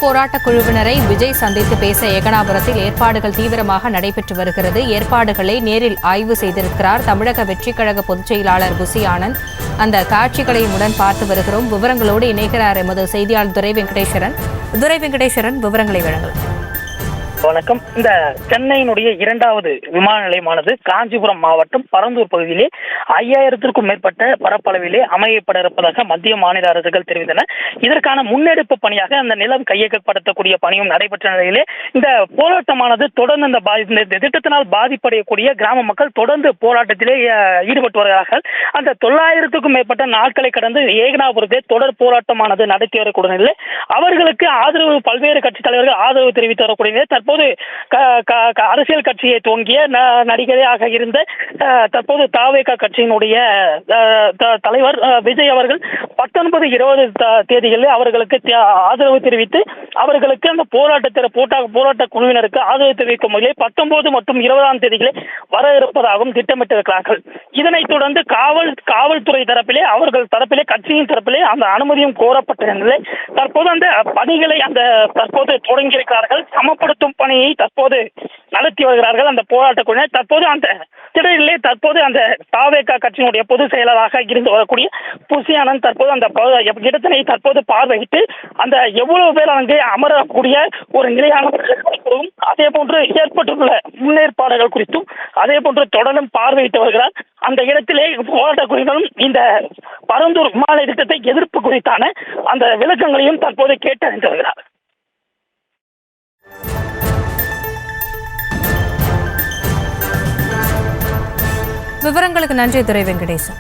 போராட்ட குழுவினரை விஜய் சந்தித்து பேச ஏகனாபுரத்தில் ஏற்பாடுகள் தீவிரமாக நடைபெற்று வருகிறது. ஏற்பாடுகளை நேரில் ஆய்வு செய்திருக்கிறார் தமிழக வெற்றிக் கழக பொதுச் செயலாளர் புசி ஆனந்த். அந்த காட்சிகளை உடன் பார்த்து வருகிறோம். விவரங்களோடு இணைகிறார் எமது செய்தியாளர் துரை வெங்கடேஸ்வரன். விவரங்களை வழங்கலாம். வணக்கம். இந்த சென்னையினுடைய இரண்டாவது விமான நிலையமானது காஞ்சிபுரம் மாவட்டம் பரந்தூர் பகுதியிலே 5000த்திற்கும் மேற்பட்ட பரப்பளவிலே அமையப்பட இருப்பதாக மத்திய மாநில அரசுகள் தெரிவித்தன. இதற்கான முன்னெடுப்பு பணியாக அந்த நிலம் கையகப்படுத்தக்கூடிய பணியும் நடைபெற்ற நிலையிலே இந்த போராட்டமானது தொடர்ந்து இந்த திட்டத்தினால் பாதிப்படையக்கூடிய கிராம மக்கள் தொடர்ந்து போராட்டத்திலே ஈடுபட்டு வருகிறார்கள். அந்த 900க்கும் மேற்பட்ட நாட்களை கடந்து ஏகனாபுரத்தை தொடர் போராட்டமானது நடத்தி வரக்கூடிய நிலையில் அவர்களுக்கு ஆதரவு பல்வேறு கட்சித் தலைவர்கள் ஆதரவு தெரிவித்து வரக்கூடிய நிலை. தற்போது அரசியல் கட்சியை துவங்கிய நடிகராக இருந்த தற்போது தாவேகா கட்சியினுடைய தலைவர் விஜய் அவர்கள் 19, 20 தேதிகளில் அவர்களுக்கு ஆதரவு தெரிவித்து அவர்களுக்கு அந்த போராட்ட குழுவினருக்கு ஆதரவு தெரிவிக்கும் வகையில் 19 மற்றும் 20ஆம் தேதிகளில் வர இருப்பதாகவும் திட்டமிட்டிருக்கிறார்கள். இதனைத் தொடர்ந்து காவல்துறை தரப்பிலே அவர்கள் தரப்பிலே கட்சியின் தரப்பிலே அந்த அனுமதியும் கோரப்பட்ட நிலையில் தற்போது அந்த பணிகளை தற்போது தொடங்கியிருக்கிறார்கள். சமப்படுத்தும் பணியை தற்போது நடத்தி வருகிறார்கள் அந்த போராட்ட குழுவினர். தற்போது அந்த திடலிலே அந்த தாவேகா கட்சியினுடைய பொதுச் செயலராக இருந்து வரக்கூடிய புசி ஆனந்த் தற்போது அந்த இடத்தினை தற்போது பார்வையிட்டு அந்த எவ்வளவு பேர் அங்கே அமரக்கூடிய ஒரு நிலையான அதே போன்று ஏற்பட்டுள்ள முன்னேற்பாடுகள் குறித்தும் அதே போன்று தொடர்ந்தும் பார்வையிட்டு வருகிறார். அந்த இடத்திலே போராட்ட குழுவினரும் இந்த பரந்தூர் விமான திட்டத்தை எதிர்ப்பு குறித்தான அந்த விளக்கங்களையும் தற்போது கேட்டறிந்து வருகிறார். விவரங்களுக்கு நன்றி துரை வெங்கடேசன்.